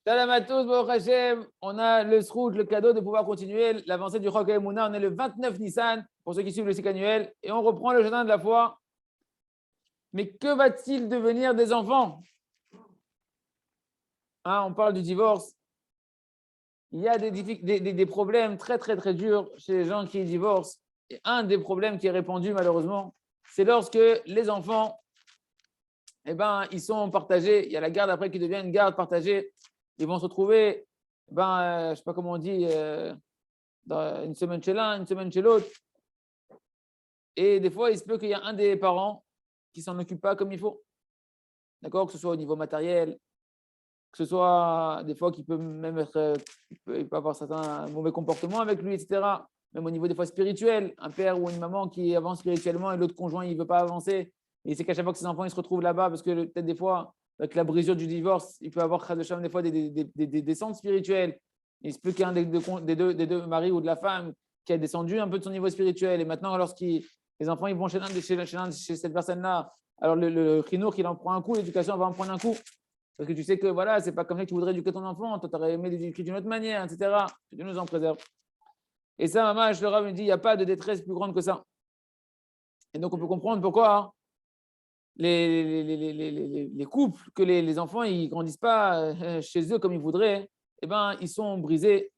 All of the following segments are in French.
Salam à tous, Baruch Hashem. On a le srout, le cadeau de pouvoir continuer l'avancée du Chok HaEmuna. On est le 29 Nissan, pour ceux qui suivent le cycle annuel, et on reprend le jeûne de la foi. Mais que va-t-il devenir des enfants? On parle du divorce. Il y a des problèmes très, très, très durs chez les gens qui divorcent. Et un des problèmes qui est répandu, malheureusement, c'est lorsque les enfants, ils sont partagés. Il y a la garde après qui devient une garde partagée. Ils vont se retrouver, je ne sais pas comment on dit, dans une semaine chez l'un, une semaine chez l'autre. Et des fois, il se peut qu'il y a un des parents qui ne s'en occupe pas comme il faut. D'accord? Que ce soit au niveau matériel, que ce soit des fois qu'il peut même être, il peut avoir certains mauvais comportements avec lui, etc. Même au niveau des fois spirituel, un père ou une maman qui avance spirituellement et l'autre conjoint, il ne veut pas avancer. Et c'est qu'à chaque fois que ses enfants ils se retrouvent là-bas, parce que peut-être des fois, avec la brisure du divorce, il peut avoir des fois des descentes spirituelles. Il se peut qu'il y ait un des deux maris ou de la femme qui a descendu un peu de son niveau spirituel. Et maintenant, les enfants ils vont chez cette personne-là, alors le chinour, il en prend un coup, l'éducation va en prendre un coup. Parce que tu sais que voilà, c'est pas comme ça que tu voudrais éduquer ton enfant, toi, tu aurais aimé l'éduquer d'une autre manière, etc. Que Dieu nous en préserve. Et ça, maman, le Rav me dit, il n'y a pas de détresse plus grande que ça. Et donc, on peut comprendre pourquoi les couples, que les enfants, ils ne grandissent pas chez eux comme ils voudraient, ils sont brisés.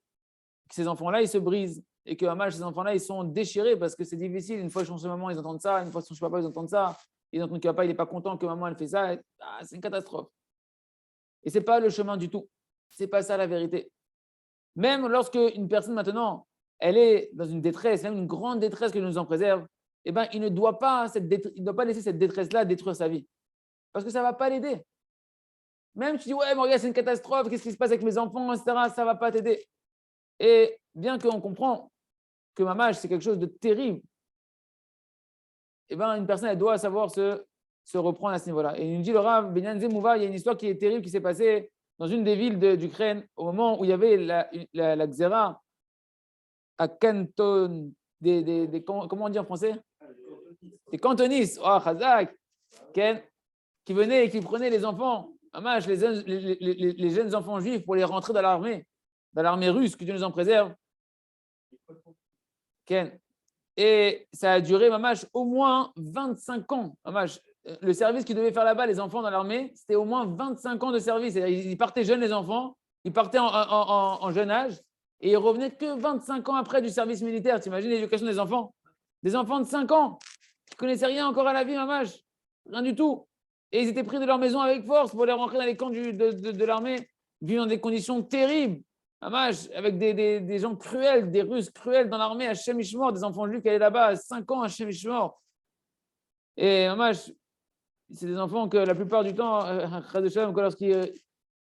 Que ces enfants-là, ils se brisent. Et que maman, ces enfants-là, ils sont déchirés parce que c'est difficile. Une fois chez maman, ils entendent ça. Une fois chez papa, ils entendent ça. Ils entendent que papa, il n'est pas content que maman, elle fait ça. C'est une catastrophe. Et ce n'est pas le chemin du tout. Ce n'est pas ça la vérité. Même lorsque une personne maintenant, elle est dans une détresse, même une grande détresse que Dieu nous en préserve, il ne doit pas, il doit pas laisser cette détresse-là détruire sa vie. Parce que ça ne va pas l'aider. Même si tu dis, ouais, mais regarde, c'est une catastrophe, qu'est-ce qui se passe avec mes enfants, etc., ça ne va pas t'aider. Et bien qu'on comprend que mamage, c'est quelque chose de terrible, une personne, elle doit savoir se reprendre à ce niveau-là. Et il nous dit, le Rav, Benyan Zemouva, il y a une histoire qui est terrible qui s'est passée dans une des villes d'Ukraine, au moment où il y avait la Xéra à Canton, comment on dit en français? Des cantonistes, oh, Chazak, qui venaient et qui prenaient les enfants, les jeunes enfants juifs pour les rentrer dans l'armée russe, que Dieu nous en préserve. Ken. Et ça a duré, au moins 25 ans. Le service qu'ils devaient faire là-bas, les enfants dans l'armée, c'était au moins 25 ans de service. Ils partaient jeunes, les enfants, ils partaient en jeune âge, et ils revenaient que 25 ans après du service militaire. Tu imagines l'éducation des enfants? Des enfants de 5 ans qui ne connaissaient rien encore à la vie, rien du tout. Et ils étaient pris de leur maison avec force pour les rentrer dans les camps de l'armée, vivant dans des conditions terribles. Avec des gens cruels, des Russes cruels dans l'armée, à Shemishmor, des enfants juifs qui allaient là-bas à 5 ans à Shemishmor. Et c'est des enfants que la plupart du temps, lorsqu'ils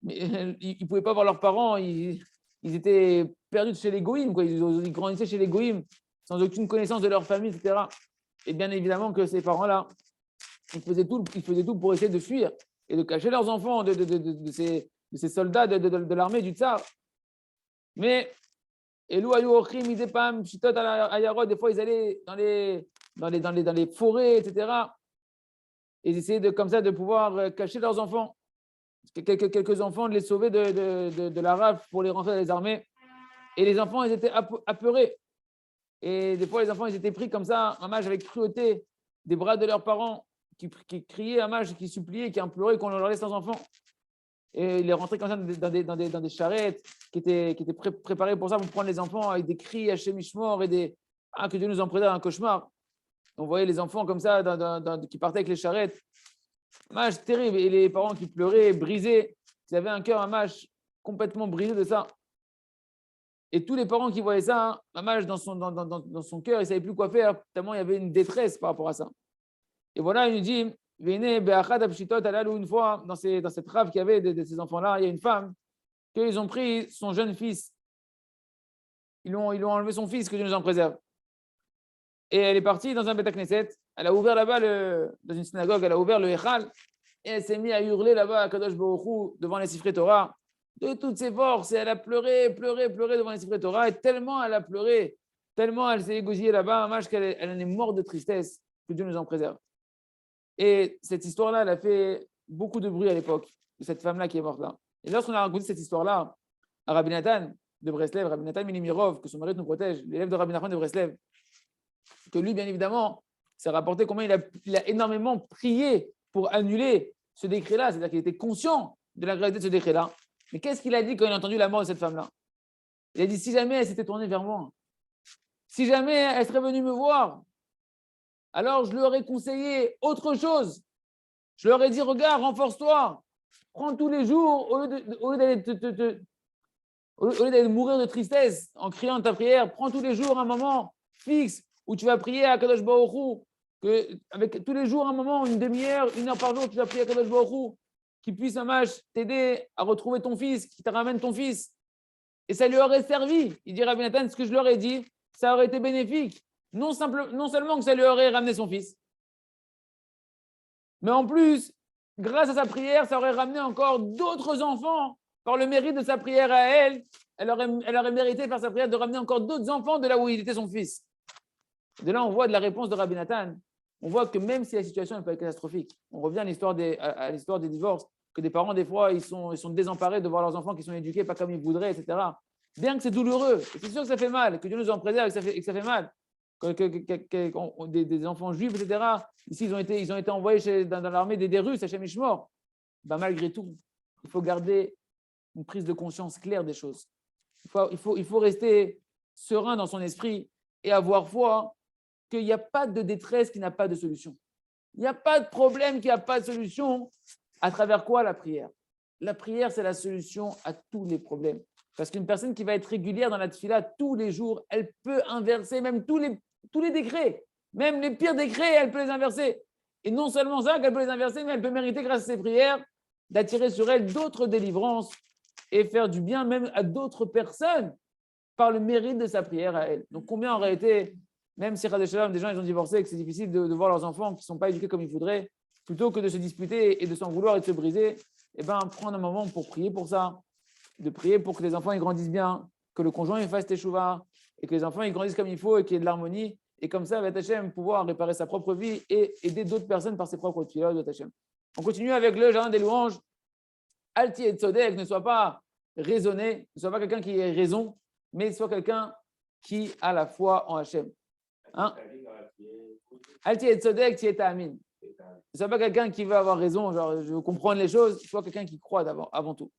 ne pouvaient pas voir leurs parents, ils étaient perdus chez les goïms, quoi. Ils grandissaient chez les goïms, sans aucune connaissance de leur famille, etc. Et bien évidemment que ces parents-là, ils faisaient tout pour essayer de fuir et de cacher leurs enfants de ces soldats de l'armée du tsar. Mais, des fois, ils allaient dans les forêts, etc. Et ils essayaient comme ça de pouvoir cacher leurs enfants. Quelques enfants de les sauver de la rafle pour les rentrer dans les armées. Et les enfants, ils étaient apeurés. Et des fois, les enfants, ils étaient pris comme ça, avec cruauté, des bras de leurs parents qui criaient, qui suppliaient, qui imploraient qu'on leur laisse leurs enfants. Et ils rentraient comme ça dans des charrettes qui étaient préparées pour ça, pour prendre les enfants avec des cris à Shemishmor et que Dieu nous en préserve, un cauchemar. On voyait les enfants comme ça qui partaient avec les charrettes. Terrible. Et les parents qui pleuraient, brisés. Ils avaient un cœur, complètement brisé de ça. Et tous les parents qui voyaient ça, dans son cœur, ils ne savaient plus quoi faire, tellement il y avait une détresse par rapport à ça. Et voilà, il nous dit, une fois, dans cette rave qu'il y avait de ces enfants-là, il y a une femme, qu'ils ont pris son jeune fils. Ils lui ont enlevé son fils, que Dieu nous en préserve. Et elle est partie dans un Beth Knesset. Elle a ouvert là-bas, dans une synagogue, elle a ouvert le Echal. Et elle s'est mise à hurler là-bas à Kadosh Baruch Hu, devant les Sifrei Torah, de toutes ses forces. Et elle a pleuré devant les Sifrei Torah. Et tellement elle a pleuré, tellement elle s'est égosillée là-bas, qu'elle en est morte de tristesse, que Dieu nous en préserve. Et cette histoire-là, elle a fait beaucoup de bruit à l'époque, de cette femme-là qui est morte là. Et lorsqu'on a raconté cette histoire-là à Rabbi Nathan de Breslev, Rabbi Nathan Minimirov, que son mari nous protège, l'élève de Rabbi Nachman de Breslev, que lui, bien évidemment, s'est rapporté comment il a énormément prié pour annuler ce décret-là, c'est-à-dire qu'il était conscient de la gravité de ce décret-là. Mais qu'est-ce qu'il a dit quand il a entendu la mort de cette femme-là? Il a dit, si jamais elle s'était tournée vers moi, si jamais elle serait venue me voir, alors je lui aurais conseillé autre chose. Je leur ai dit, regarde, renforce-toi, prends tous les jours, au lieu d'aller mourir de tristesse en criant ta prière, prends tous les jours un moment fixe où tu vas prier à Kadosh Baruch Hu, avec tous les jours un moment, une demi-heure, 1 heure par jour, tu vas prier à Kadosh Baruch Hu, qui puisse t'aider à retrouver ton fils, qui te ramène ton fils. Et ça lui aurait servi. Il dit Rabbi Nathan, ce que je leur ai dit, ça aurait été bénéfique. Non seulement que ça lui aurait ramené son fils, mais en plus, grâce à sa prière, ça aurait ramené encore d'autres enfants. Par le mérite de sa prière à elle, elle aurait mérité par sa prière de ramener encore d'autres enfants de là où il était son fils. De là, on voit de la réponse de Rabbi Nathan, on voit que même si la situation n'est pas catastrophique, on revient à l'histoire des divorces, que des parents, des fois, ils sont désemparés de voir leurs enfants qui sont éduqués pas comme ils voudraient, etc. Bien que c'est douloureux, et c'est sûr que ça fait mal, que Dieu nous en préserve et que ça fait mal. Des enfants juifs, etc. Ici, ils ont été envoyés dans l'armée des Russes, à Shemishmor. Ben, malgré tout, il faut garder une prise de conscience claire des choses. Il faut rester serein dans son esprit et avoir foi qu'il n'y a pas de détresse qui n'a pas de solution. Il n'y a pas de problème qui n'a pas de solution. À travers quoi? La prière. La prière, c'est la solution à tous les problèmes. Parce qu'une personne qui va être régulière dans la tefila tous les jours, elle peut inverser même tous les décrets. Même les pires décrets, elle peut les inverser. Et non seulement ça, qu'elle peut les inverser, mais elle peut mériter, grâce à ses prières, d'attirer sur elle d'autres délivrances et faire du bien même à d'autres personnes par le mérite de sa prière à elle. Donc combien en réalité, même si des gens ils ont divorcé et que c'est difficile de voir leurs enfants qui ne sont pas éduqués comme ils voudraient, plutôt que de se disputer et de s'en vouloir et de se briser, eh ben, prendre un moment pour prier pour ça, de prier pour que les enfants ils grandissent bien, que le conjoint il fasse teshuva et que les enfants ils grandissent comme il faut et qu'il y ait de l'harmonie. Et comme ça, Hachem pouvoir réparer sa propre vie et aider d'autres personnes par ses propres tuyaux de Hachem. On continue avec le jardin des louanges. Alti et Tzodek, ne sois pas raisonné, ne sois pas quelqu'un qui ait raison, mais sois quelqu'un qui a la foi en Hachem. Hein? Alti et Tzodek, tu es Amin. Ne sois pas quelqu'un qui veut avoir raison, genre je veux comprendre les choses, sois quelqu'un qui croit avant tout.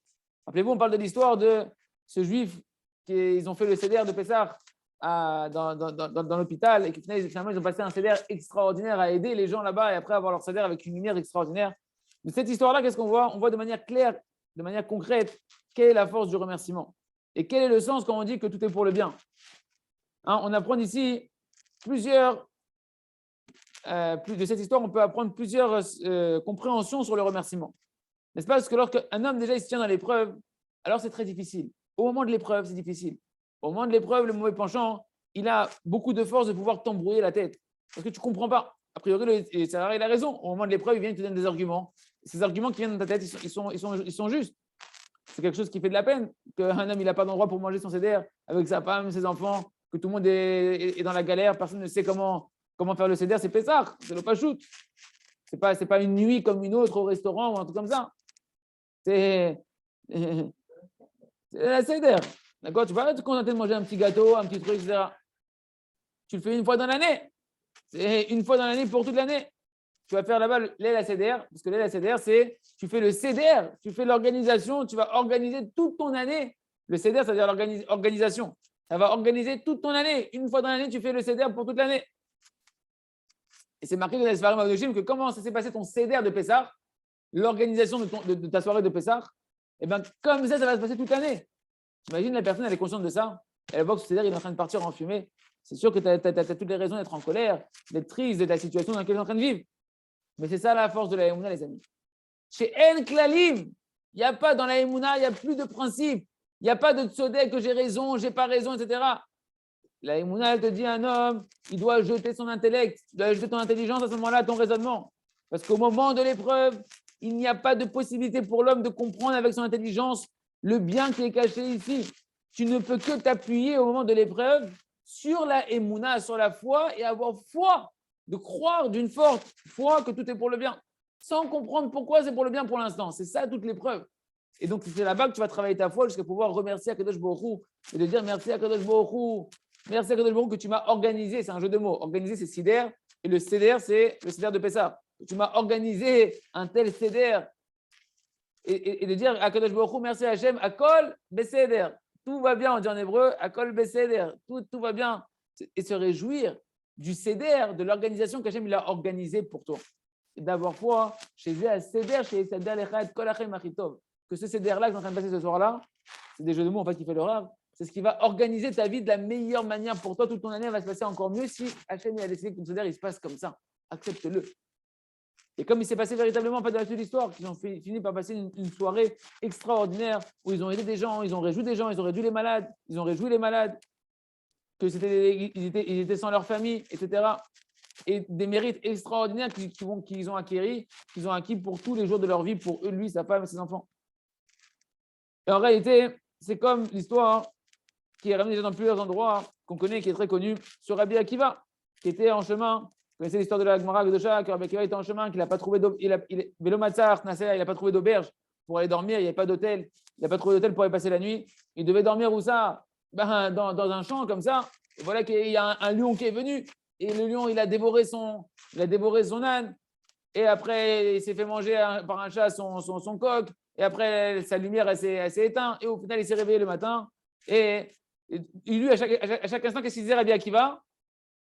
Rappelez-vous, on parle de l'histoire de ce juif qu'ils ont fait le seder de Pessah dans l'hôpital et que finalement ils ont passé un seder extraordinaire à aider les gens là-bas et après avoir leur seder avec une lumière extraordinaire. De cette histoire-là, qu'est-ce qu'on voit? On voit de manière claire, de manière concrète, quelle est la force du remerciement et quel est le sens quand on dit que tout est pour le bien. Hein, on apprend ici plusieurs, de cette histoire, on peut apprendre plusieurs compréhensions sur le remerciement. N'est-ce pas? Parce que lorsqu'un homme déjà il se tient dans l'épreuve, alors c'est très difficile. Au moment de l'épreuve, c'est difficile. Au moment de l'épreuve, le mauvais penchant, il a beaucoup de force de pouvoir t'embrouiller la tête. Parce que tu ne comprends pas. A priori, il a raison. Au moment de l'épreuve, il vient et te donne des arguments. Ces arguments qui viennent dans ta tête, ils sont justes. C'est quelque chose qui fait de la peine. Qu'un homme, il n'a pas d'endroit pour manger son seder avec sa femme, ses enfants, que tout le monde est dans la galère, personne ne sait comment faire le seder, c'est Pessah, c'est le pachout. Ce n'est pas une nuit comme une autre au restaurant ou un truc comme ça. C'est la seder. D'accord? Tu ne vas pas te contenter de manger un petit gâteau, un petit truc, etc. Tu le fais une fois dans l'année. C'est une fois dans l'année pour toute l'année. Tu vas faire là-bas l'aile seder, parce que l'aile seder, c'est tu fais le seder, tu fais l'organisation, tu vas organiser toute ton année. Le seder, c'est-à-dire l'organisation. Ça va organiser toute ton année. Une fois dans l'année, tu fais le seder pour toute l'année. Et c'est marqué dans les Sfarim Adoshim que comment ça s'est passé ton seder de Pessah, l'organisation de ta soirée de Pessah, et bien comme ça va se passer toute l'année. Imagine la personne, elle est consciente de ça, elle voit que ce seder, il est en train de partir en fumée. C'est sûr que tu as toutes les raisons d'être en colère, d'être triste de la situation dans laquelle tu es en train de vivre. Mais c'est ça la force de la Emouna, les amis. Chez El Klalim, il n'y a pas dans la Emouna, il n'y a plus de principe. Il n'y a pas de tzodek que j'ai raison, j'ai pas raison, etc. La Emouna, elle te dit un homme, il doit jeter son intellect, il doit jeter ton intelligence à ce moment-là, ton raisonnement. Parce qu'au moment de l'épreuve, il n'y a pas de possibilité pour l'homme de comprendre avec son intelligence le bien qui est caché ici. Tu ne peux que t'appuyer au moment de l'épreuve sur la Emouna, sur la foi et avoir foi, de croire d'une forte foi que tout est pour le bien, sans comprendre pourquoi c'est pour le bien pour l'instant. C'est ça toute l'épreuve. Et donc, c'est là-bas que tu vas travailler ta foi jusqu'à pouvoir remercier Akadosh Baruch Hu et de dire merci Akadosh Baruch Hu. Merci Akadosh Baruch Hu que tu m'as organisé. C'est un jeu de mots. Organiser, c'est Sider. Et le Seder, c'est le Seder de Pessah. Tu m'as organisé un tel Seder. Et de dire Akadosh Baruch Hu, merci Hachem, Akol Beseder. Tout va bien, on dit en hébreu, Akol Beseder. Tout va bien. Et se réjouir du Seder, de l'organisation qu'Hachem il a organisée pour toi. Et d'avoir foi chez Seder, chez Seder Echad, Kol Hachem Achitov. Que ce Seder-là que est en train de passer ce soir-là, c'est des jeux de mots en fait qui fait le rave. C'est ce qui va organiser ta vie de la meilleure manière pour toi. Toute ton année va se passer encore mieux si Hachem a décidé que ton Seder il se passe comme ça. Accepte-le. Et comme il s'est passé véritablement en fait, dans la suite de l'histoire, qu'ils ont fini par passer une soirée extraordinaire où ils ont aidé des gens, ils ont réjoui des gens, ils ont réjoui les malades, que ils étaient sans leur famille, etc. Et des mérites extraordinaires qu'ils ont acquis pour tous les jours de leur vie, pour eux, lui, sa femme et ses enfants. Et en réalité, c'est comme l'histoire qui est ramenée dans plusieurs endroits qu'on connaît, qui est très connue, sur Rabbi Akiva, qui était en chemin. Vous connaissez l'histoire de la Gemara Gdosha, que Rabbi Akiva était en chemin, qu'il n'a pas trouvé il n'a pas trouvé d'auberge pour aller dormir, il n'y avait pas d'hôtel, il n'a pas trouvé d'hôtel pour aller passer la nuit. Il devait dormir où ça? Dans un champ comme ça. Et voilà qu'il y a un lion qui est venu. Et le lion, il a dévoré son âne. Et après, il s'est fait manger par un chat son coq. Et après, sa lumière, elle s'est éteinte. Et au final, il s'est réveillé le matin. Et lui, à chaque instant, qu'est-ce qu'il disait, Rabbi Akiva?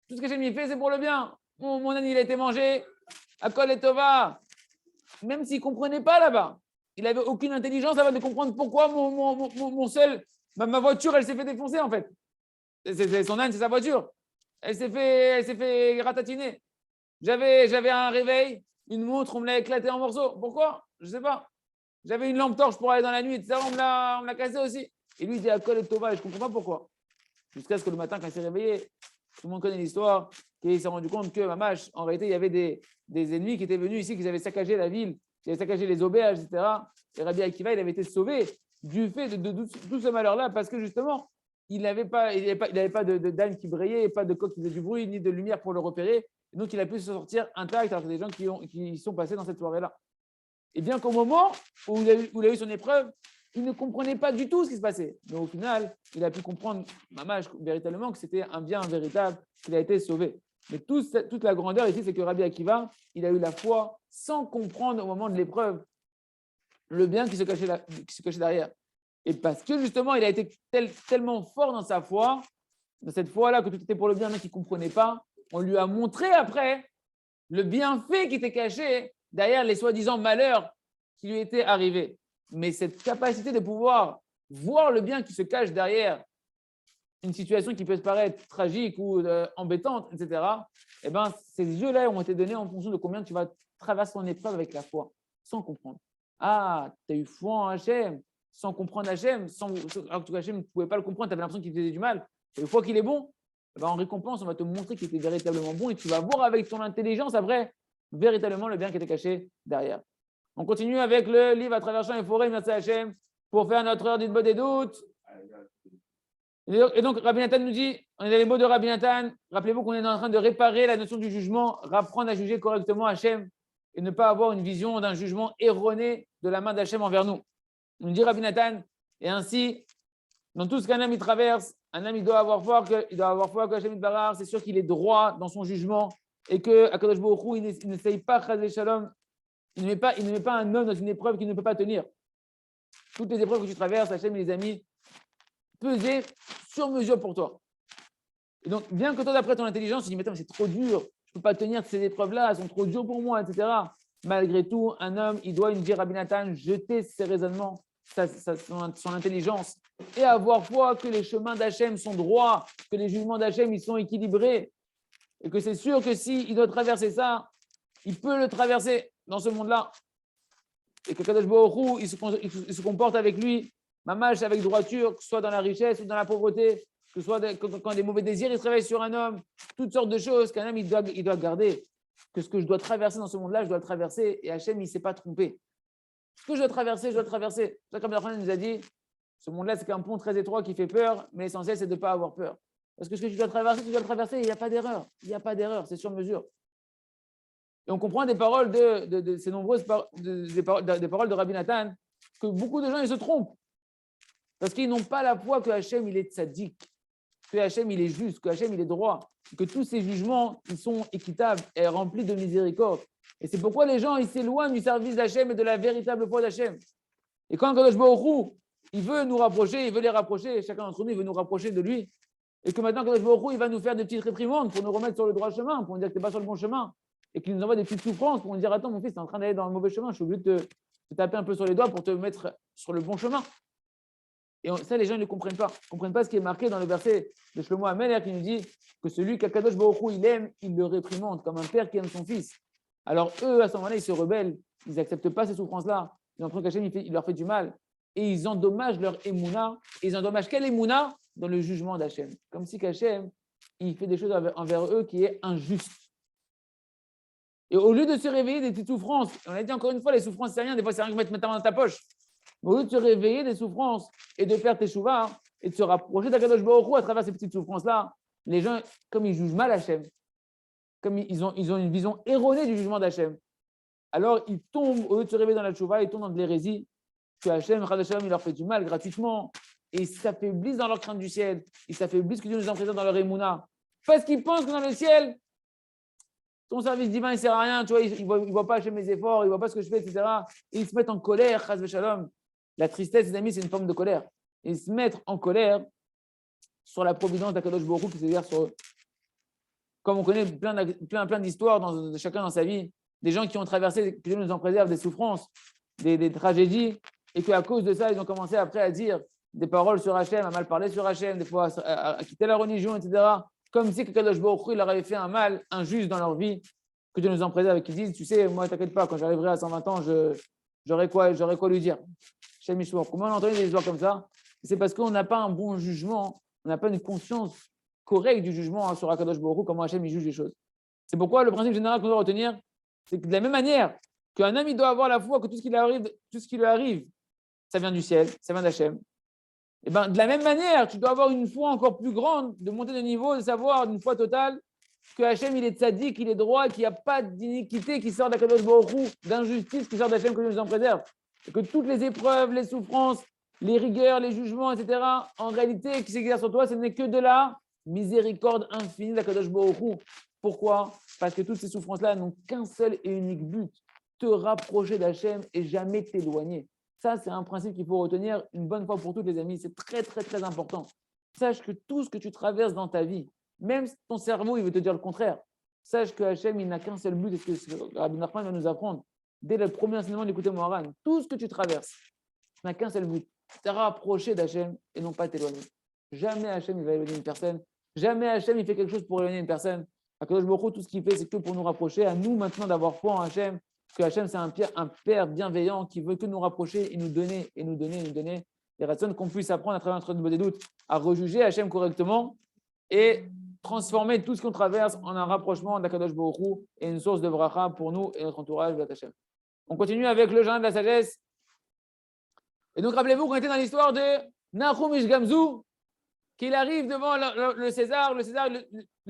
Tout ce que j'ai mis fait, c'est pour le bien. Mon âne, il a été mangé. Akol et Tova. Même s'il ne comprenait pas là-bas. Il n'avait aucune intelligence avant de comprendre pourquoi ma voiture, elle s'est fait défoncer, en fait. C'est son âne, c'est sa voiture. Elle s'est fait ratatiner. J'avais un réveil, une montre, on me l'a éclaté en morceaux. Pourquoi? Je ne sais pas. J'avais une lampe torche pour aller dans la nuit, etc. On me l'a cassé aussi. Et lui, il dit Akol et Tova, et je ne comprends pas pourquoi. Jusqu'à ce que le matin, quand il s'est réveillé, tout le monde connaît l'histoire, qu'il s'est rendu compte que, mamash, en réalité, il y avait des ennemis qui étaient venus ici, qui avaient saccagé la ville, qui avaient saccagé les auberges, etc. Et Rabbi Akiva, il avait été sauvé du fait de tout ce malheur-là, parce que justement, il n'avait pas d'âne qui brillait, pas de coq qui faisait du bruit, ni de lumière pour le repérer. Et donc, il a pu se sortir intact alors que des gens qui sont passés dans cette soirée-là. Et bien qu'au moment où il a eu son épreuve, il ne comprenait pas du tout ce qui se passait. Mais au final, il a pu comprendre, mamash, véritablement, que c'était un bien véritable, qu'il a été sauvé. Mais toute la grandeur ici, c'est que Rabbi Akiva, il a eu la foi sans comprendre au moment de l'épreuve le bien qui se cachait derrière. Et parce que justement, il a été tellement fort dans sa foi, dans cette foi-là, que tout était pour le bien, mais qu'il ne comprenait pas, on lui a montré après le bienfait qui était caché derrière les soi-disant malheurs qui lui étaient arrivés. Mais cette capacité de pouvoir voir le bien qui se cache derrière une situation qui peut se paraître tragique ou embêtante, etc., eh ben, ces yeux-là ont été donnés en fonction de combien tu vas traverser ton épreuve avec la foi, sans comprendre. Ah, tu as eu foi en Hachem, sans comprendre Hachem, alors que Hachem ne pouvait pas le comprendre, tu avais l'impression qu'il faisait du mal. Et une fois qu'il est bon, eh ben, en récompense, on va te montrer qu'il était véritablement bon et tu vas voir avec ton intelligence après véritablement le bien qui était caché derrière. On continue avec le livre à travers champs et forêts, merci Hachem, pour faire notre heure d'Idbod des doutes. Et donc, Rabbi Nathan nous dit, on est dans les mots de Rabbi Nathan, rappelez-vous qu'on est en train de réparer la notion du jugement, apprendre à juger correctement Hachem et ne pas avoir une vision d'un jugement erroné de la main d'Hachem envers nous. On nous dit Rabbi Nathan, et ainsi, dans tout ce qu'un homme il traverse, un homme il doit avoir foi que Hachem Yitbarach, c'est sûr qu'il est droit dans son jugement et que Akadosh Baruch Hu, il n'essaye pas Chazé Shalom, il ne met pas un homme dans une épreuve qu'il ne peut pas tenir. Toutes les épreuves que tu traverses, Hachem et les amis, peser sur mesure pour toi. Et donc, bien que toi, d'après ton intelligence, tu dis, mais attends, c'est trop dur, je ne peux pas tenir ces épreuves-là, elles sont trop dures pour moi, etc. Malgré tout, un homme, il doit, dire Rabbi Nathan, jeter ses raisonnements, son intelligence, et avoir foi que les chemins d'Hachem sont droits, que les jugements d'Hachem, ils sont équilibrés, et que c'est sûr que s'il doit traverser ça, il peut le traverser dans ce monde-là. Et que Kadosh Baruch Hu, il se comporte avec lui, mamash, avec droiture, que ce soit dans la richesse ou dans la pauvreté, que ce soit quand des mauvais désirs ils se réveillent sur un homme, toutes sortes de choses qu'un homme il doit garder. Que ce que je dois traverser dans ce monde-là, je dois le traverser. Et Hachem, il ne s'est pas trompé. Ce que je dois traverser, je dois le traverser. C'est comme Rabbi nous a dit, ce monde-là, c'est qu'un pont très étroit qui fait peur, mais l'essentiel, c'est de ne pas avoir peur. Parce que ce que tu dois traverser, tu dois le traverser, il n'y a pas d'erreur. Il n'y a pas d'erreur, c'est sur mesure. Et on comprend des paroles de ces nombreuses des paroles de Rabbi Nathan, que beaucoup de gens ils se trompent. Parce qu'ils n'ont pas la foi que Hachem, il est tzaddik, que Hachem, il est juste, que Hachem, il est droit, que tous ses jugements, ils sont équitables et remplis de miséricorde. Et c'est pourquoi les gens, ils s'éloignent du service d'Hachem et de la véritable foi d'Hachem. Et quand Kadosh Baruch Hu, il veut nous rapprocher, il veut les rapprocher, chacun d'entre nous, il veut nous rapprocher de lui, et que maintenant Kadosh Baruch Hu, il va nous faire des petites réprimandes pour nous remettre sur le droit chemin, pour nous dire que tu n'es pas sur le bon chemin, et qu'il nous envoie des petites souffrances pour nous dire, attends mon fils, tu es en train d'aller dans le mauvais chemin, je suis obligé de te taper un peu sur les doigts pour te mettre sur le bon chemin. Et ça, les gens ne comprennent pas. Ils ne comprennent pas ce qui est marqué dans le verset de Shlomo Amelech qui nous dit que celui qu'Akadosh Baruch Hu, il aime, il le réprimande, comme un père qui aime son fils. Alors eux, à ce moment-là, ils se rebellent, ils n'acceptent pas ces souffrances-là. Ils ont l'impression qu'Hachem, il leur fait du mal. Et ils endommagent leur émouna. Et ils endommagent quelle émouna? Dans le jugement d'Hachem. Comme si qu'Hachem, il fait des choses envers eux qui est injuste. Et au lieu de se réveiller des petites souffrances, on a dit encore une fois, les souffrances, c'est rien. Des fois, c'est rien que mettre ta main dans ta poche. Mais au lieu de se réveiller des souffrances et de faire tes chouvas et de se rapprocher d'Akadosh Baruch Hu à travers ces petites souffrances-là, les gens, comme ils jugent mal Hachem, comme ils ont une vision erronée du jugement d'Hachem, alors ils tombent, au lieu de se réveiller dans la chouva, ils tombent dans de l'hérésie, que Hachem, il leur fait du mal gratuitement, et ils s'affaiblissent dans leur crainte du ciel, ils s'affaiblissent que Dieu nous en présente dans leur émouna, parce qu'ils pensent que dans le ciel, ton service divin, il ne sert à rien, tu vois, ils ne voient pas Hachem mes efforts, ils ne voient pas ce que je fais, etc. Et ils se mettent en colère, chas v'shalom. La tristesse, les amis, c'est une forme de colère. Et ils se mettent en colère sur la providence d'Akadosh Baruch Hu, c'est-à-dire sur, comme on connaît plein d'histoires chacun dans sa vie, des gens qui ont traversé, que Dieu nous en préserve, des souffrances, des tragédies, et qu'à cause de ça, ils ont commencé après à dire des paroles sur Hachem, à mal parler sur Hachem, des fois à quitter la religion, etc. Comme si Kadosh Baruch Hu leur avait fait un mal injuste dans leur vie, que Dieu nous en préserve, et qu'ils disent, tu sais, moi, t'inquiète pas, quand j'arriverai à 120 ans, j'aurai quoi lui dire. Chez Mishmour. Comment on a entendu des histoires comme ça? C'est parce qu'on n'a pas un bon jugement, on n'a pas une conscience correcte du jugement sur Akadosh Baruch Hu, comment Hachem il juge les choses. C'est pourquoi le principe général qu'on doit retenir, c'est que de la même manière qu'un homme il doit avoir la foi que tout ce qui lui arrive, ça vient du ciel, ça vient d'Hachem. Et ben de la même manière, tu dois avoir une foi encore plus grande, de monter de niveau, de savoir une foi totale que Hachem il est tzaddik, il est droit, qu'il n'y a pas d'iniquité qui sort d'Akadosh Baruch Hu, d'injustice qui sort d'Hachem, que Dieu nous en préserve. Et que toutes les épreuves, les souffrances, les rigueurs, les jugements, etc., en réalité, qui s'exercent sur toi, ce n'est que de la miséricorde infinie d'Akadosh Baruch Hu. Pourquoi? Parce que toutes ces souffrances-là n'ont qu'un seul et unique but, te rapprocher d'Hachem et jamais t'éloigner. Ça, c'est un principe qu'il faut retenir une bonne fois pour toutes, les amis. C'est très, très, très important. Sache que tout ce que tu traverses dans ta vie, même ton cerveau, il veut te dire le contraire. Sache que Hachem, il n'a qu'un seul but, et c'est ce que Rabbi Nachman va nous apprendre. Dès le premier enseignement d'écouter Moharan, tout ce que tu traverses n'a qu'un seul but, te rapprocher d'Hachem et non pas t'éloigner. Jamais Hachem il va éloigner une personne. Jamais Hachem il fait quelque chose pour éloigner une personne. Akadosh Baruch Hu, tout ce qu'il fait, c'est que pour nous rapprocher. À nous maintenant d'avoir foi en Hachem, parce que Hachem c'est un père bienveillant qui veut que nous rapprocher et nous donner, et nous donner, et nous donner les raisons qu'on puisse apprendre à travers notre des doutes à rejuger Hachem correctement et transformer tout ce qu'on traverse en un rapprochement d'Akadosh Baruch Hu et une source de bracha pour nous et notre entourage de Hachem. On continue avec le jardin de la sagesse. Et donc, rappelez-vous qu'on était dans l'histoire de Nahum Ish Gamzu, qu'il arrive devant le César. Le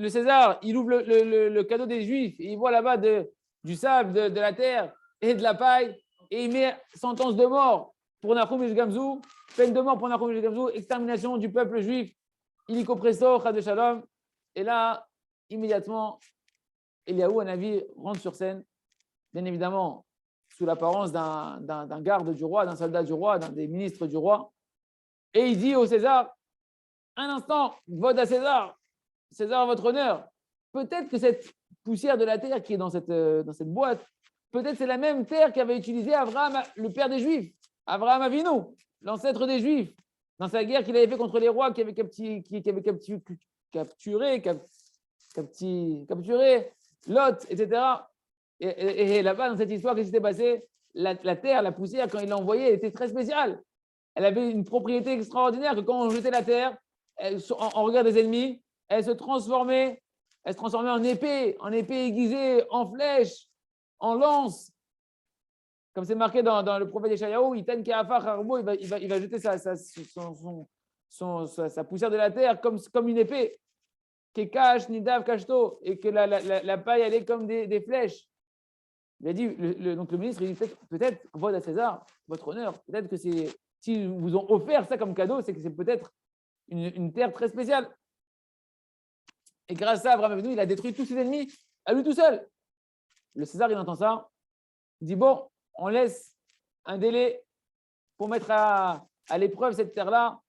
César, il ouvre le cadeau des Juifs et il voit là-bas du sable, de la terre et de la paille. Et il met sentence de mort pour Nahum Ish Gamzu, peine de mort pour Nahum Ish Gamzu, extermination du peuple juif, illico presto, chas de shalom. Et là, immédiatement, Eliaou Hanavi rentre sur scène, bien évidemment, sous l'apparence d'un garde du roi, d'un soldat du roi, d'un des ministres du roi. Et il dit au César, un instant, vote à César, César à votre honneur. Peut-être que cette poussière de la terre qui est dans cette boîte, peut-être c'est la même terre qu'avait utilisée Abraham, le père des Juifs, Abraham Avinu, l'ancêtre des Juifs, dans sa guerre qu'il avait fait contre les rois qui avaient capturé Lot, etc. Et là-bas, dans cette histoire, qu'est-ce qui s'était passé? La terre, la poussière, quand il l'a envoyée, elle était très spéciale. Elle avait une propriété extraordinaire que quand on jetait la terre, en regard des ennemis, elle se transformait en épée aiguisée, en flèche, en lance. Comme c'est marqué dans le prophète Yeshayahu, il va jeter sa poussière de la terre comme une épée. Kekash, Nidav, Kashto, et que la paille, elle est comme des flèches. Il a dit, donc le ministre, il dit peut-être, vote à César, votre honneur, peut-être que s'ils vous ont offert ça comme cadeau, c'est que c'est peut-être une terre très spéciale. Et grâce à ça, Abraham Avinu, il a détruit tous ses ennemis à lui tout seul. Le César, il entend ça. Il dit, bon, on laisse un délai pour mettre à l'épreuve cette terre-là.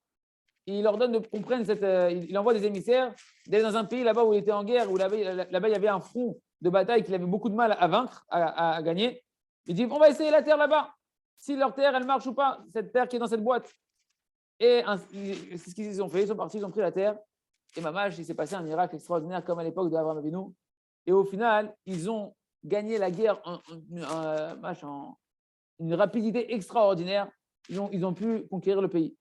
Il leur donne qu'on prenne il envoie des émissaires d'aller dans un pays là-bas où il était en guerre, où là-bas il y avait un front de bataille qu'il avait beaucoup de mal à vaincre, à gagner. Il dit, on va essayer la terre là-bas. Si leur terre, elle marche ou pas, cette terre qui est dans cette boîte. Et c'est ce qu'ils ont fait. Ils sont partis, ils ont pris la terre. Et mamash, il s'est passé un miracle extraordinaire comme à l'époque d'Abraham Avinu. Et au final, ils ont gagné la guerre en une rapidité extraordinaire. Ils ont pu conquérir le pays.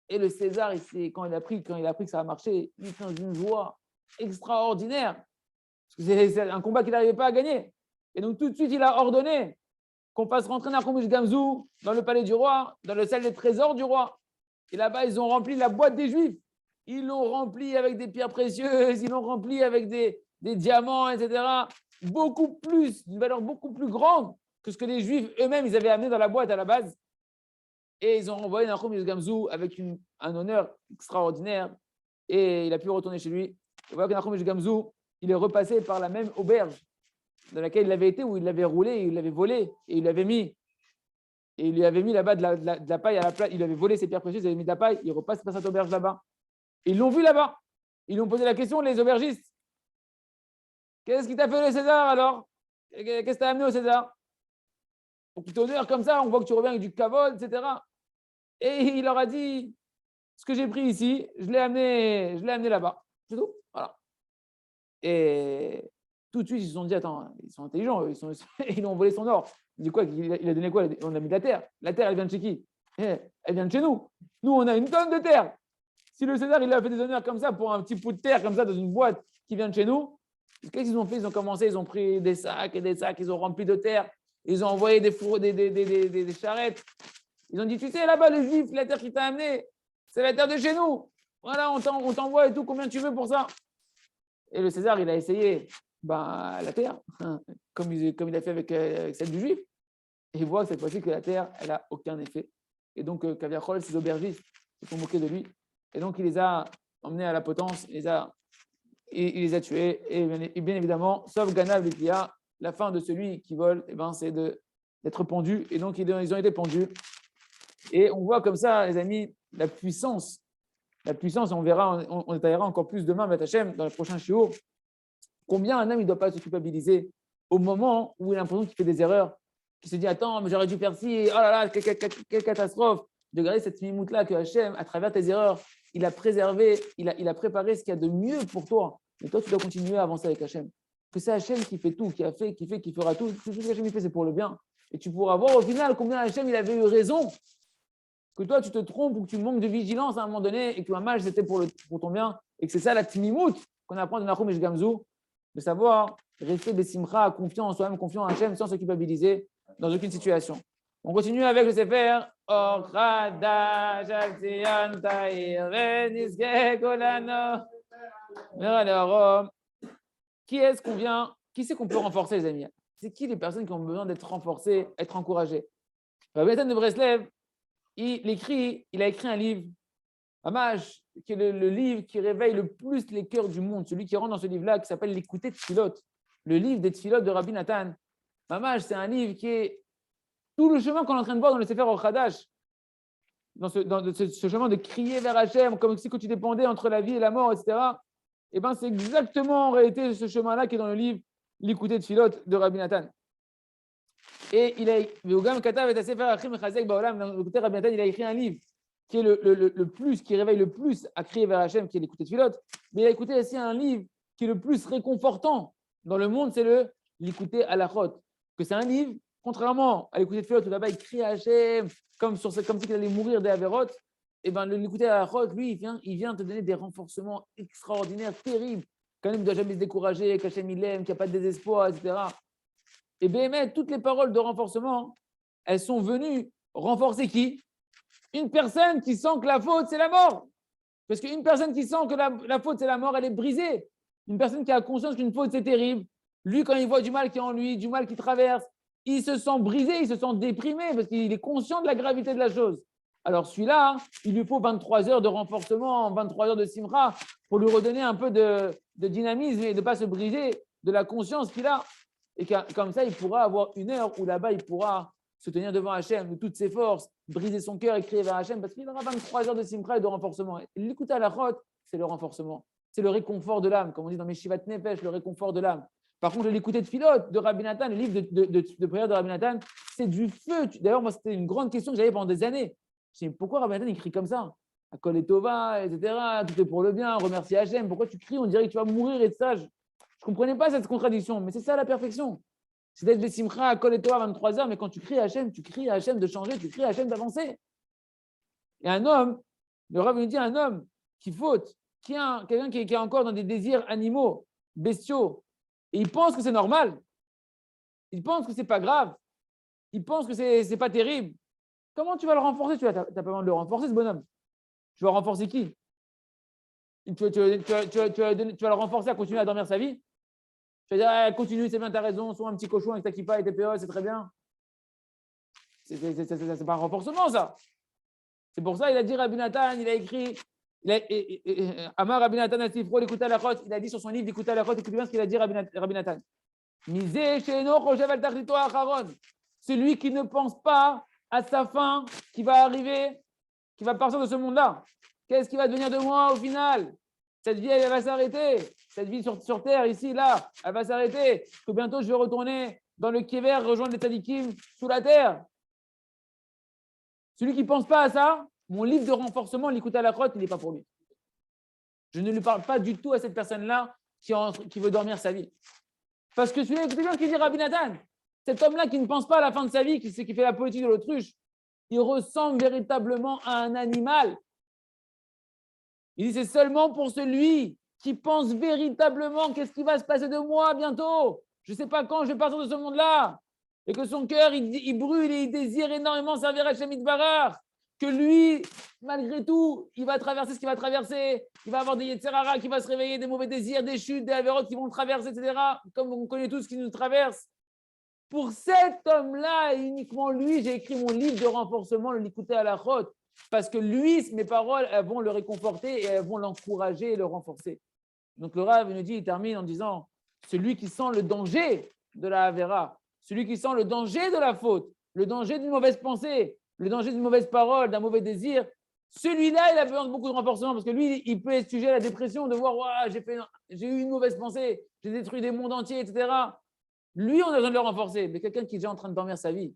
Et le César, quand il a appris que ça a marché, il était dans une joie extraordinaire. Parce que c'est un combat qu'il n'arrivait pas à gagner. Et donc, tout de suite, il a ordonné qu'on fasse rentrer Nachomish Gamzou dans le palais du roi, dans le salle des trésors du roi. Et là-bas, ils ont rempli la boîte des Juifs. Ils l'ont rempli avec des pierres précieuses, ils l'ont rempli avec des diamants, etc. Beaucoup plus, d'une valeur beaucoup plus grande que ce que les Juifs eux-mêmes, ils avaient amené dans la boîte à la base. Et ils ont envoyé Nachomish Gamzou avec un honneur extraordinaire. Et il a pu retourner chez lui. On voit que Nachomish Gamzou, il est repassé par la même auberge dans laquelle il avait été, où il l'avait roulé, il l'avait volé, et il l'avait mis. Et il lui avait mis là-bas de la paille à la place. Il avait volé ses pierres précieuses, il avait mis de la paille, il repasse par cette auberge là-bas. Ils l'ont vu là-bas. Ils lui ont posé la question, les aubergistes. Qu'est-ce qui t'a fait le César alors? Qu'est-ce que t'as amené au César? Pour qu'il t'honneur comme ça, on voit que tu reviens avec du kavod, etc. Et il leur a dit, ce que j'ai pris ici, je l'ai amené là-bas. C'est tout. Voilà. Et tout de suite, ils se sont dit, attends, ils sont intelligents, ils ont volé son or. Il dit quoi? Il a donné quoi? On a mis de la terre. La terre, elle vient de chez qui? Elle vient de chez nous. Nous, on a une tonne de terre. Si le César, il a fait des honneurs comme ça pour un petit bout de terre, comme ça, dans une boîte qui vient de chez nous, qu'est-ce qu'ils ont fait? Ils ont commencé, ils ont pris des sacs et des sacs, ils ont rempli de terre, ils ont envoyé des fourreaux, des charrettes. Ils ont dit, tu sais, là-bas, les Juifs, la terre qui t'a amené, c'est la terre de chez nous. Voilà, on t'envoie et tout, combien tu veux pour ça? Et le César, il a essayé la terre, comme il a fait avec celle du Juif. Et il voit cette fois-ci que la terre, elle n'a aucun effet. Et donc, Kaviachol, ces aubergistes, se sont moqués de lui. Et donc, il les a emmenés à la potence, il les a tués. Et bien évidemment, sauf Ganav Likia, la fin de celui qui vole, c'est d'être pendu. Et donc, ils ont été pendus. Et on voit comme ça, les amis, la puissance, on verra, on détaillera encore plus demain, Beth Hashem, dans le prochain shiur, combien un homme ne doit pas se culpabiliser au moment où il a l'impression qu'il fait des erreurs, qu'il se dit, attends, mais j'aurais dû faire ci, oh là là, quelle catastrophe, de garder cette mimoute-là que Hashem, à travers tes erreurs, il a préservé, il a préparé ce qu'il y a de mieux pour toi. Mais toi, tu dois continuer à avancer avec Hashem. Que c'est Hashem qui fait tout, qui fera tout. Tout ce que Hashem fait, c'est pour le bien. Et tu pourras voir au final combien Hashem il avait eu raison. Que toi, tu te trompes ou que tu manques de vigilance à un moment donné et que un mal, c'était pour ton bien. Et que c'est ça la timimout qu'on apprend de Nachum et Gamzou, de savoir rester besimcha, confiant en soi-même, confiant en Hashem, sans se culpabiliser dans aucune situation. On continue avec le Sefer. Qui c'est qu'on peut renforcer, les amis? C'est qui les personnes qui ont besoin d'être renforcées, être encouragées? Rabbi Nathan de Breslev, il a écrit un livre, Hamash, qui est le livre qui réveille le plus les cœurs du monde, celui qui rentre dans ce livre-là, qui s'appelle l'Écouter Tfilot, le livre des Tfilot de Rabbi Nathan. Hamash, c'est un livre qui est tout le chemin qu'on est en train de voir dans le Sefer Ochadash, dans ce chemin de crier vers Hachem, comme si quand tu dépendais entre la vie et la mort, etc. Et bien, c'est exactement en réalité ce chemin-là qui est dans le livre l'Écouter Tfilot de Rabbi Nathan. Et il a écrit un livre qui est le plus, qui réveille le plus à crier vers Hachem, qui est l'Écouter Tfilot. Mais il a écouté aussi un livre qui est le plus réconfortant dans le monde, c'est l'Écouter Halachot. Que c'est un livre, contrairement à l'Écouter Tfilot, où là-bas il crie à Hachem, comme si il allait mourir des Averot. Et bien l'Écouter Halachot, lui, il vient te donner des renforcements extraordinaires, terribles. Quand même, il ne doit jamais se décourager, qu'Hachem il aime, qu'il n'y a pas de désespoir, etc. Et bien, toutes les paroles de renforcement, elles sont venues renforcer qui? Une personne qui sent que la faute, c'est la mort. Parce qu'une personne qui sent que la faute, c'est la mort, elle est brisée. Une personne qui a conscience qu'une faute, c'est terrible. Lui, quand il voit du mal qui est en lui, du mal qui traverse, il se sent brisé, il se sent déprimé parce qu'il est conscient de la gravité de la chose. Alors celui-là, il lui faut 23 heures de renforcement, 23 heures de simra pour lui redonner un peu de dynamisme et de ne pas se briser de la conscience qu'il a. Et comme ça, il pourra avoir une heure où là-bas, il pourra se tenir devant Hachem de toutes ses forces, briser son cœur et crier vers Hachem parce qu'il aura 23 heures de simra et de renforcement. L'écoute à la rote, c'est le renforcement. C'est le réconfort de l'âme, comme on dit dans mes Shivat Nefesh, le réconfort de l'âme. Par contre, l'écouter de Philot, de Rabbi Nathan, le livre de prière de Rabbi Nathan, c'est du feu. D'ailleurs, moi, c'était une grande question que j'avais pendant des années. Je me dis, pourquoi Rabbi Nathan écrit comme ça? À Kol et Tova, etc. Tout est pour le bien, remercie Hachem. Pourquoi tu cries? On dirait que tu vas mourir et de ça. Je ne comprenais pas cette contradiction, mais c'est ça la perfection. C'est d'être des simcha à Kol et Tova à 23 heures, mais quand tu cries à Hachem de changer, tu cries à Hachem d'avancer. Et un homme, le Rav nous dit un homme qui faute, quelqu'un qui est encore dans des désirs animaux, bestiaux, et il pense que c'est normal, il pense que c'est pas grave, il pense que c'est pas terrible. Comment tu vas le renforcer? Tu n'as pas besoin de le renforcer, ce bonhomme. Tu vas renforcer qui? Tu vas le renforcer à continuer à dormir sa vie? Tu vas dire, ah, continue, c'est bien, tu as raison, sois un petit cochon avec ta kippa et tes PO, c'est très bien. C'est pas un renforcement, ça. C'est pour ça il a dit Rabbi Nathan, il a écrit, Amar Rabbi Nathan Asifro, l'écoute à la rote, il a dit sur son livre, l'écoute à la rote, écoutez bien ce qu'il a dit Rabbi Nathan. Misé chez Eno, Rochev al Tachlito Acharon. Celui qui ne pense pas à sa fin, qui va arriver, qui va partir de ce monde-là. Qu'est-ce qui va devenir de moi au final? Cette vie, elle va s'arrêter. Cette vie sur terre, ici, là, elle va s'arrêter. Que bientôt, je vais retourner dans le Kéver, rejoindre les Tzadikim sous la terre. Celui qui ne pense pas à ça, mon livre de renforcement, l'écoute à la crotte, il n'est pas pour lui. Je ne lui parle pas du tout à cette personne-là qui veut dormir sa vie. Parce que celui-là, écoutez bien ce qu'il dit Rabbi Nathan. Cet homme-là qui ne pense pas à la fin de sa vie, qui fait la politique de l'autruche, il ressemble véritablement à un animal. Il dit, c'est seulement pour celui qui pense véritablement qu'est-ce qui va se passer de moi bientôt. Je ne sais pas quand je vais partir de ce monde-là. Et que son cœur, il brûle et il désire énormément servir Hachem Yitbarach. Que lui, malgré tout, il va traverser ce qu'il va traverser. Il va avoir des Yetzerara qui va se réveiller, des mauvais désirs, des chutes, des avérotes qui vont le traverser, etc. Comme on connaît tous ce qui nous traverse. Pour cet homme-là, et uniquement lui, j'ai écrit mon livre de renforcement, le Likuté à la Chot. Parce que lui, mes paroles, elles vont le réconforter et elles vont l'encourager et le renforcer. Donc le Rav nous dit, il termine en disant, celui qui sent le danger de la Avera, celui qui sent le danger de la faute, le danger d'une mauvaise pensée, le danger d'une mauvaise parole, d'un mauvais désir, celui-là, il a besoin de beaucoup de renforcement parce que lui, il peut être sujet à la dépression, de voir, wow, j'ai eu une mauvaise pensée, j'ai détruit des mondes entiers, etc. Lui, on a besoin de le renforcer. Mais quelqu'un qui est déjà en train de dormir sa vie,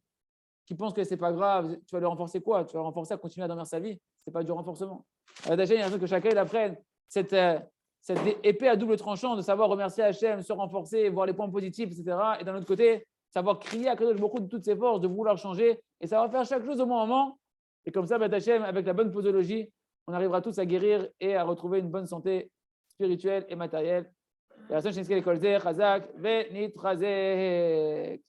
qui pense que ce n'est pas grave, tu vas le renforcer quoi? Tu vas le renforcer à continuer à dormir sa vie? Ce n'est pas du renforcement. Déjà, il y a un truc que chacun il apprenne. Cette épée à double tranchant de savoir remercier Hachem, se renforcer, voir les points positifs, etc. Et d'un autre côté, savoir crier à Kadosh beaucoup de toutes ses forces, de vouloir changer. Et ça va faire chaque chose au bon moment. Et comme ça, Hachem, avec la bonne posologie, on arrivera tous à guérir et à retrouver une bonne santé spirituelle et matérielle. Et à la Chazak, ve nitrazek.